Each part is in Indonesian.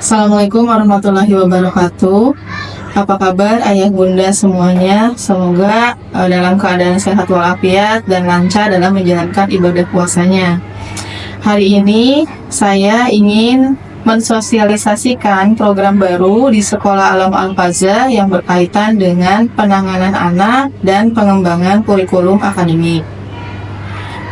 Assalamualaikum warahmatullahi wabarakatuh. Apa kabar ayah bunda semuanya? Semoga dalam keadaan sehat walafiat dan lancar dalam menjalankan ibadah puasanya. Hari ini saya ingin mensosialisasikan program baru di Sekolah Alam Al-Faza yang berkaitan dengan penanganan anak dan pengembangan kurikulum akademik.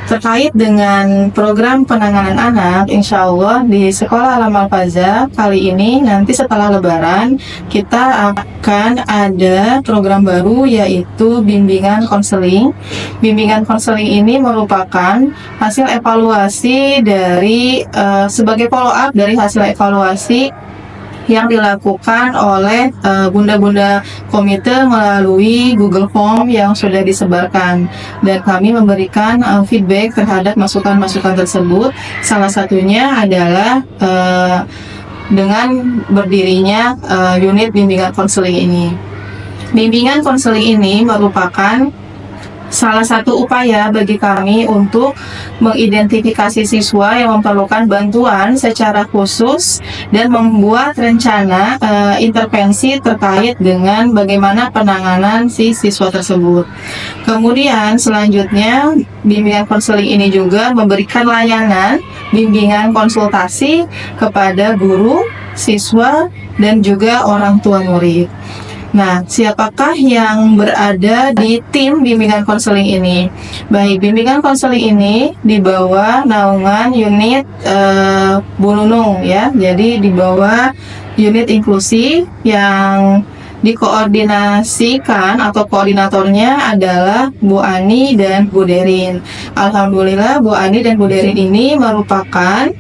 Terkait dengan program penanganan anak, insya Allah di Sekolah Alam Al-Faza kali ini nanti setelah Lebaran kita akan ada program baru yaitu bimbingan konseling. Bimbingan konseling ini merupakan hasil evaluasi dari sebagai follow up dari hasil evaluasi yang dilakukan oleh bunda-bunda komite melalui Google Form yang sudah disebarkan, dan kami memberikan feedback terhadap masukan-masukan tersebut. Salah satunya adalah dengan berdirinya unit bimbingan konseling ini. Bimbingan konseling ini merupakan salah satu upaya bagi kami untuk mengidentifikasi siswa yang memerlukan bantuan secara khusus dan membuat rencana intervensi terkait dengan bagaimana penanganan si siswa tersebut. Kemudian selanjutnya bimbingan konseling ini juga memberikan layanan bimbingan konsultasi kepada guru, siswa, dan juga orang tua murid. Nah, siapakah yang berada di tim bimbingan konseling ini? Baik, bimbingan konseling ini di bawah naungan unit Bu Nunung ya. Jadi di bawah unit inklusi yang dikoordinasikan atau koordinatornya adalah Bu Ani dan Bu Derin. Alhamdulillah Bu Ani dan Bu Derin ini merupakan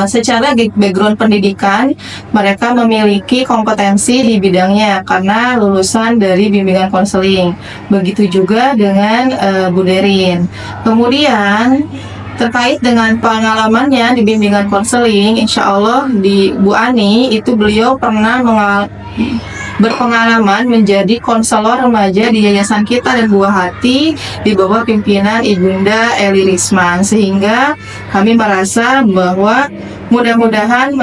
secara background pendidikan mereka memiliki kompetensi di bidangnya karena lulusan dari bimbingan konseling. Begitu juga dengan Bu Derin. Kemudian terkait dengan pengalamannya di bimbingan konseling, insya Allah di Bu Ani itu beliau pernah berpengalaman menjadi konselor remaja di yayasan kita dan Buah Hati di bawah pimpinan Ibunda Eli Risman, sehingga kami merasa bahwa mudah-mudahan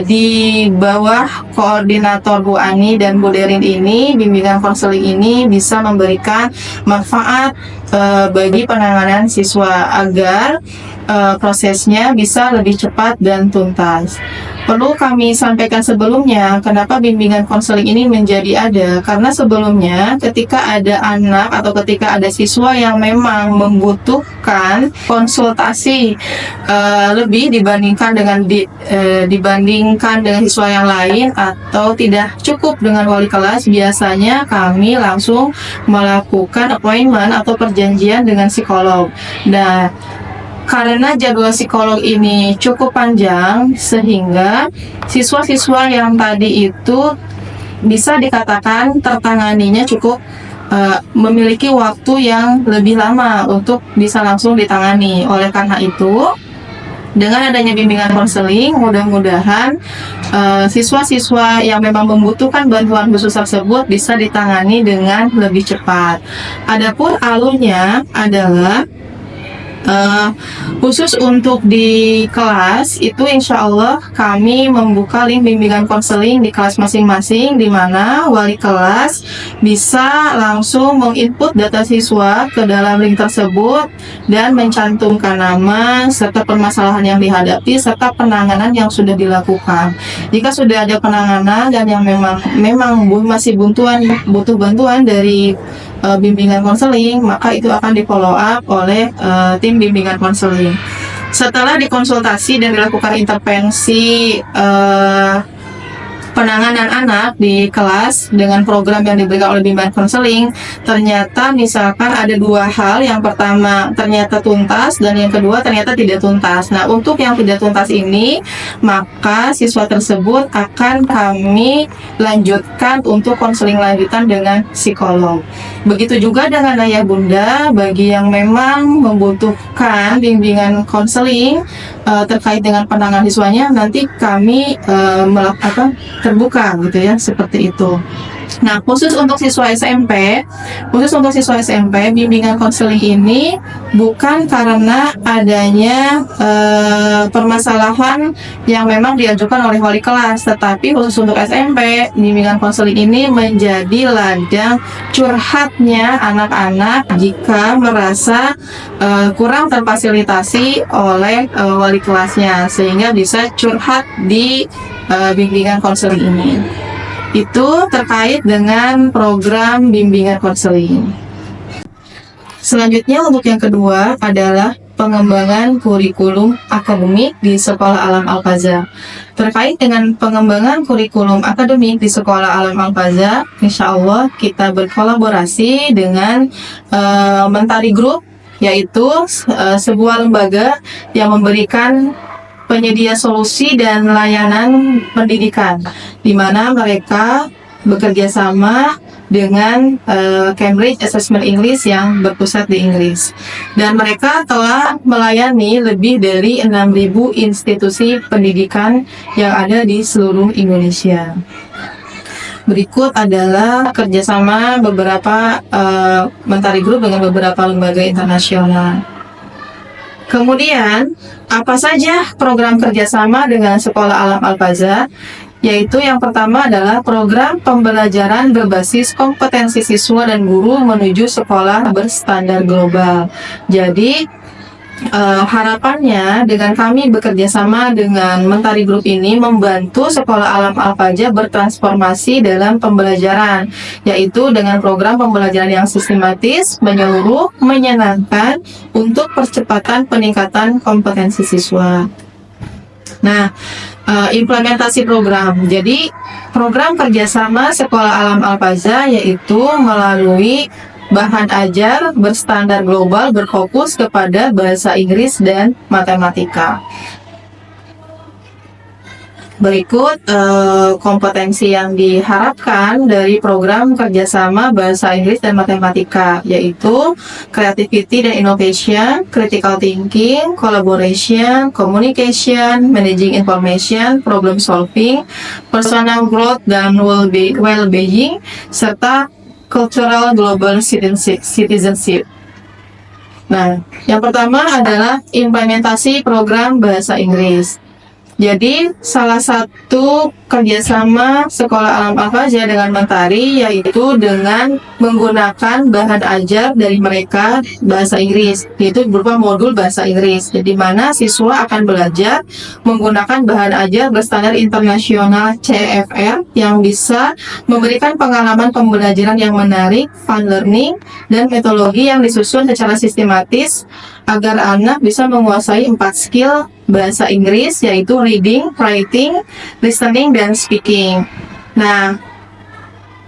di bawah koordinator Bu Ani dan Bu Derin ini bimbingan konseling ini bisa memberikan manfaat bagi penanganan siswa agar prosesnya bisa lebih cepat dan tuntas. Perlu kami sampaikan sebelumnya, kenapa bimbingan konseling ini menjadi ada? Karena sebelumnya ketika ada anak atau ketika ada siswa yang memang membutuhkan konsultasi lebih dibandingkan dengan siswa yang lain atau tidak cukup dengan wali kelas, biasanya kami langsung melakukan appointment atau perjanjian dengan psikolog. Nah, karena jadwal psikolog ini cukup panjang, sehingga siswa-siswa yang tadi itu bisa dikatakan tertanganinya cukup memiliki waktu yang lebih lama untuk bisa langsung ditangani. Oleh karena itu, dengan adanya bimbingan konseling, mudah-mudahan siswa-siswa yang memang membutuhkan bantuan khusus tersebut bisa ditangani dengan lebih cepat. Adapun alurnya adalah khusus untuk di kelas itu insya Allah kami membuka link bimbingan konseling di kelas masing-masing, di mana wali kelas bisa langsung menginput data siswa ke dalam link tersebut dan mencantumkan nama serta permasalahan yang dihadapi serta penanganan yang sudah dilakukan. Jika sudah ada penanganan dan yang memang masih butuh bantuan dari bimbingan konseling, maka itu akan di follow up oleh tim bimbingan konseling. Setelah dikonsultasi dan dilakukan intervensi penanganan anak di kelas dengan program yang diberikan oleh bimbingan konseling, ternyata misalkan ada dua hal. Yang pertama ternyata tuntas dan yang kedua ternyata tidak tuntas. Nah, untuk yang tidak tuntas ini, maka siswa tersebut akan kami lanjutkan untuk konseling lanjutan dengan psikolog. Begitu juga dengan ayah bunda, bagi yang memang membutuhkan bimbingan konseling terkait dengan penanganan siswanya, nanti kami terbuka gitu ya, seperti itu. Nah, khusus untuk siswa SMP, bimbingan konseling ini bukan karena adanya permasalahan yang memang diajukan oleh wali kelas, tetapi khusus untuk SMP, bimbingan konseling ini menjadi ladang curhatnya anak-anak jika merasa kurang terfasilitasi oleh wali kelasnya, sehingga bisa curhat di bimbingan konseling ini. Itu terkait dengan program bimbingan konseling. Selanjutnya untuk yang kedua adalah pengembangan kurikulum akademik di Sekolah Alam Al-Faza. Terkait dengan pengembangan kurikulum akademik di Sekolah Alam Al-Faza, insya Allah kita berkolaborasi dengan Mentari Group, yaitu sebuah lembaga yang memberikan penyedia solusi dan layanan pendidikan, di mana mereka bekerja sama dengan Cambridge Assessment English yang berpusat di Inggris, dan mereka telah melayani lebih dari 6.000 institusi pendidikan yang ada di seluruh Indonesia. Berikut adalah kerjasama beberapa Mentari Group dengan beberapa lembaga internasional. Kemudian, apa saja program kerjasama dengan Sekolah Alam Al-Faza? Yaitu yang pertama adalah program pembelajaran berbasis kompetensi siswa dan guru menuju sekolah berstandar global. Jadi, harapannya dengan kami bekerja sama dengan Mentari Group ini membantu Sekolah Alam Al-Faza bertransformasi dalam pembelajaran, yaitu dengan program pembelajaran yang sistematis, menyeluruh, menyenangkan untuk percepatan peningkatan kompetensi siswa. Nah, implementasi program. Jadi, program kerjasama Sekolah Alam Al-Faza yaitu melalui bahan ajar berstandar global berfokus kepada bahasa Inggris dan matematika. Berikut kompetensi yang diharapkan dari program kerjasama bahasa Inggris dan matematika, yaitu creativity dan innovation, critical thinking, collaboration, communication, managing information, problem solving, personal growth dan well-being, serta cultural global citizenship. Nah, yang pertama adalah implementasi program bahasa Inggris. Jadi, salah satu kerjasama Sekolah Alam Al-Faza dengan Mentari yaitu dengan menggunakan bahan ajar dari mereka bahasa Inggris, yaitu berupa modul bahasa Inggris, di mana siswa akan belajar menggunakan bahan ajar berstandar internasional CFR yang bisa memberikan pengalaman pembelajaran yang menarik, fun learning, dan metodologi yang disusun secara sistematis agar anak bisa menguasai 4 skill bahasa Inggris, yaitu reading, writing, listening, dan speaking. Nah,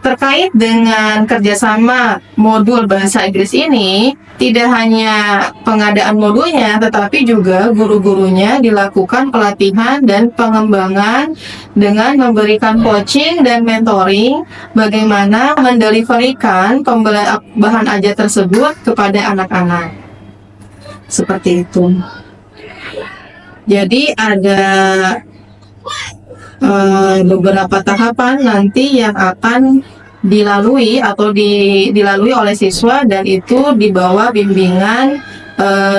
terkait dengan kerjasama modul bahasa Inggris ini, tidak hanya pengadaan modulnya, tetapi juga guru-gurunya dilakukan pelatihan dan pengembangan dengan memberikan coaching dan mentoring bagaimana mendeliverikan bahan ajar tersebut kepada anak-anak. Seperti itu. Jadi ada beberapa tahapan nanti yang akan dilalui atau dilalui oleh siswa, dan itu di bawah bimbingan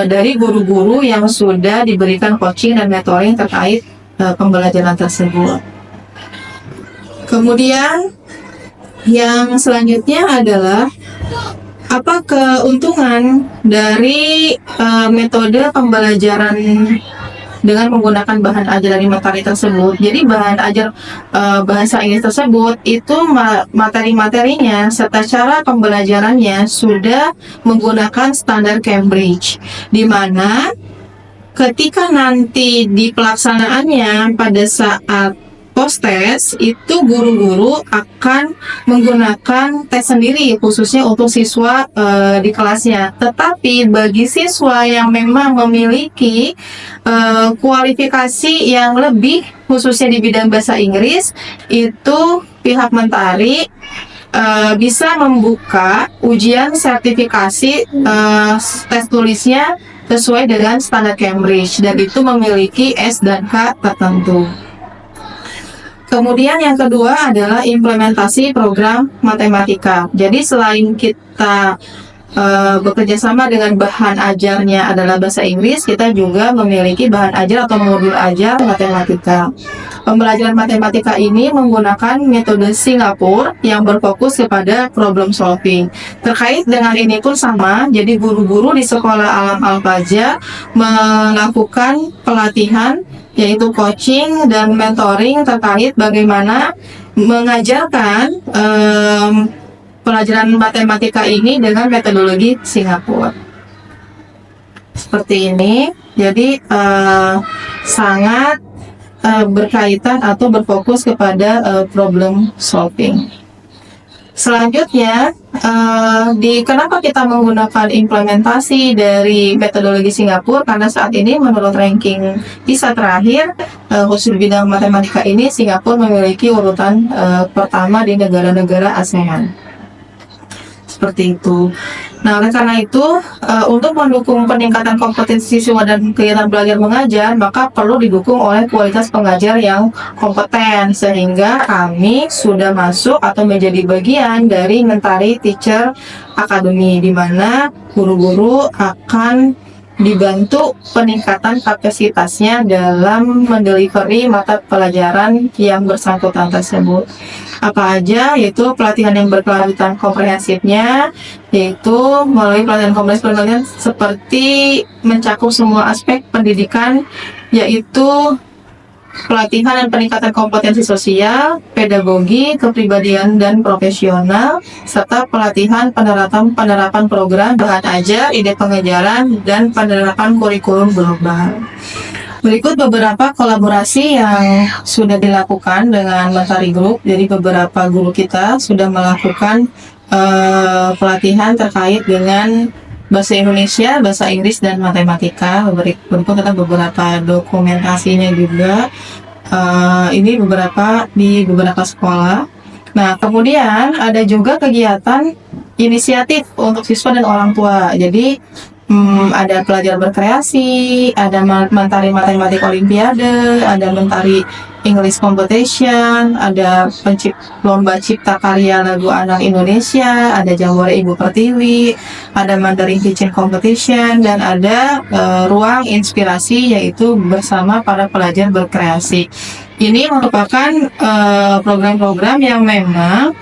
dari guru-guru yang sudah diberikan coaching dan mentoring terkait pembelajaran tersebut. Kemudian yang selanjutnya adalah apa keuntungan dari metode pembelajaran dengan menggunakan bahan ajar dari Mentari tersebut. Jadi bahan ajar bahasa Inggris tersebut itu materi-materinya serta cara pembelajarannya sudah menggunakan standar Cambridge, di mana ketika nanti di pelaksanaannya pada saat post-test itu guru-guru akan menggunakan tes sendiri khususnya untuk siswa di kelasnya. Tetapi bagi siswa yang memang memiliki kualifikasi yang lebih khususnya di bidang bahasa Inggris, itu pihak Mentari bisa membuka ujian sertifikasi tes tulisnya sesuai dengan standar Cambridge, dan itu memiliki S dan K tertentu. Kemudian yang kedua adalah implementasi program matematika. Jadi selain kita bekerja sama dengan bahan ajarnya adalah bahasa Inggris, kita juga memiliki bahan ajar atau modul ajar matematika. Pembelajaran matematika ini menggunakan metode Singapura yang berfokus kepada problem solving. Terkait dengan ini pun sama, jadi guru-guru di sekolah Alam Al-Fajar melakukan pelatihan yaitu coaching dan mentoring terkait bagaimana mengajarkan pelajaran matematika ini dengan metodologi Singapura. Seperti ini, jadi sangat berkaitan atau berfokus kepada problem solving. Selanjutnya, kenapa kita menggunakan implementasi dari metodologi Singapura? Karena saat ini menurut ranking PISA terakhir, khusus di bidang matematika ini, Singapura memiliki urutan pertama di negara-negara ASEAN. Seperti itu. Nah, oleh karena itu, untuk mendukung peningkatan kompetensi siswa dan kegiatan belajar mengajar, maka perlu didukung oleh kualitas pengajar yang kompeten, sehingga kami sudah masuk atau menjadi bagian dari Mentari Teacher Academy, di mana guru-guru akan dibantu peningkatan kapasitasnya dalam mendelivery mata pelajaran yang bersangkutan tersebut. Apa aja? Yaitu pelatihan yang berkelanjutan komprehensifnya, yaitu melalui pelatihan komprehensif seperti mencakup semua aspek pendidikan, yaitu pelatihan dan peningkatan kompetensi sosial, pedagogi, kepribadian dan profesional, serta pelatihan penerapan program bahan ajar, ide pengajaran, dan penerapan kurikulum global. Berikut beberapa kolaborasi yang sudah dilakukan dengan Mentari Group. Jadi beberapa guru kita sudah melakukan pelatihan terkait dengan bahasa Indonesia, bahasa Inggris, dan matematika. Berikut ada beberapa dokumentasinya juga. Ini beberapa di beberapa sekolah. Nah, kemudian ada juga kegiatan inisiatif untuk siswa dan orang tua. Jadi ada pelajar berkreasi, ada Mentari Matematik Olimpiade, ada Mentari English Competition, ada lomba cipta karya lagu anak Indonesia, ada Jambore Ibu Pertiwi, ada Mandarin Kitchen Competition, dan ada ruang inspirasi yaitu bersama para pelajar berkreasi. Ini merupakan program-program yang memang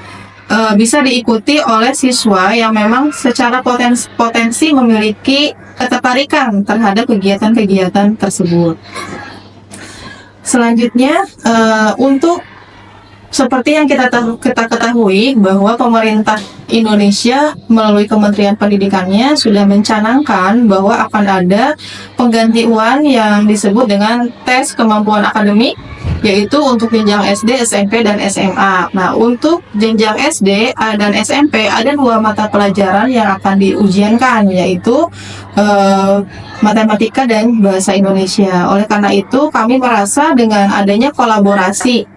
bisa diikuti oleh siswa yang memang secara potensi memiliki ketertarikan terhadap kegiatan-kegiatan tersebut. Selanjutnya, untuk seperti yang kita ketahui bahwa pemerintah Indonesia melalui Kementerian Pendidikannya sudah mencanangkan bahwa akan ada penggantian yang disebut dengan tes kemampuan akademik, yaitu untuk jenjang SD, SMP, dan SMA. Nah, untuk jenjang SD dan SMP ada 2 mata pelajaran yang akan diujiankan, yaitu matematika dan bahasa Indonesia. Oleh karena itu, kami merasa dengan adanya kolaborasi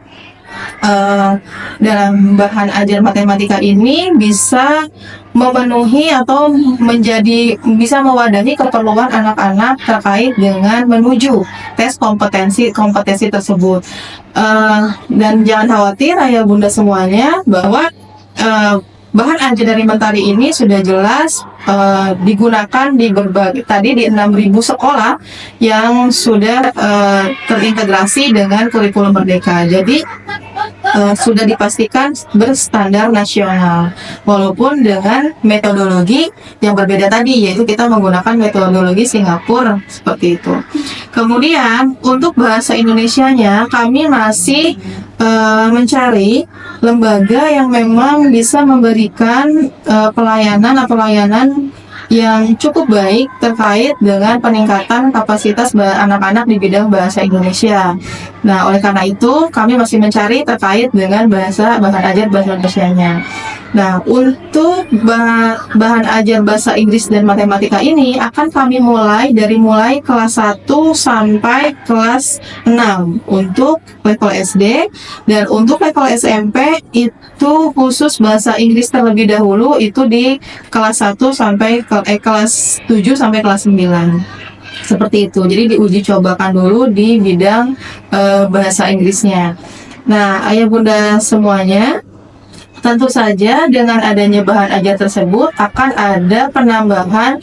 dalam bahan ajar matematika ini bisa memenuhi atau bisa mewadahi keperluan anak-anak terkait dengan menuju tes kompetensi tersebut. Dan jangan khawatir ayah bunda semuanya bahwa bahan ajar dari Mentari ini sudah jelas digunakan di berbagai 6.000 sekolah yang sudah terintegrasi dengan kurikulum Merdeka. Jadi sudah dipastikan berstandar nasional, walaupun dengan metodologi yang berbeda tadi, yaitu kita menggunakan metodologi Singapura seperti itu. Kemudian untuk bahasa Indonesianya kami masih mencari lembaga yang memang bisa memberikan pelayanan yang cukup baik terkait dengan peningkatan kapasitas anak-anak di bidang bahasa Indonesia. Nah, oleh karena itu kami masih mencari terkait dengan bahan ajar bahasa Indonesianya. Nah, untuk bahan ajar bahasa Inggris dan matematika ini akan kami mulai kelas 1 sampai kelas 6 untuk level SD, dan untuk level SMP itu khusus bahasa Inggris terlebih dahulu itu di kelas 1 sampai kelas 7 sampai kelas 9. Seperti itu. Jadi diuji cobakan dulu di bidang bahasa Inggrisnya. Nah, ayah bunda semuanya, tentu saja dengan adanya bahan ajar tersebut akan ada penambahan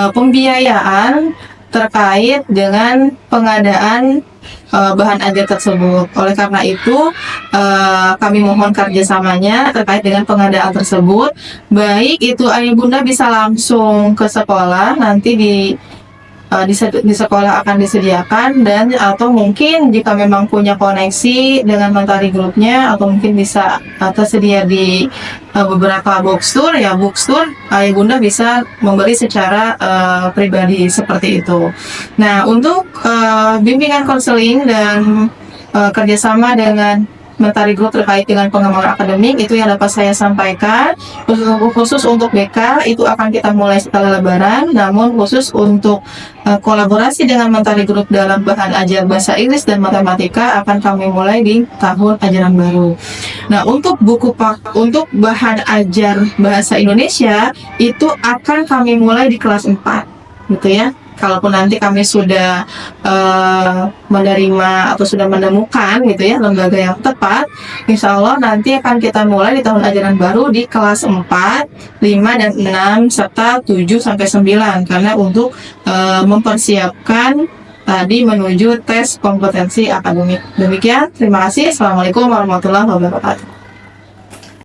pembiayaan terkait dengan pengadaan bahan ajar tersebut. Oleh karena itu, kami mohon kerjasamanya terkait dengan pengadaan tersebut. Baik itu ayah bunda bisa langsung ke sekolah, nanti di sekolah akan disediakan, dan atau mungkin jika memang punya koneksi dengan Mentari grupnya, atau mungkin bisa tersedia di beberapa bookstore, ya bookstore ayah bunda bisa membeli secara pribadi seperti itu. Nah, untuk bimbingan konseling dan kerjasama dengan Mentari Group terkait dengan pengembangan akademik, itu yang dapat saya sampaikan. Khusus untuk BK itu akan kita mulai setelah Lebaran, namun khusus untuk kolaborasi dengan Mentari Group dalam bahan ajar bahasa Inggris dan matematika akan kami mulai di tahun ajaran baru. Nah, untuk untuk bahan ajar bahasa Indonesia itu akan kami mulai di kelas 4, gitu ya. Kalaupun nanti kami sudah menerima atau sudah menemukan gitu ya lembaga yang tepat, insya Allah nanti akan kita mulai di tahun ajaran baru di kelas 4, 5, dan 6, serta 7 sampai 9, karena untuk mempersiapkan tadi menuju tes kompetensi akademik. Demikian, terima kasih. Assalamualaikum warahmatullahi wabarakatuh.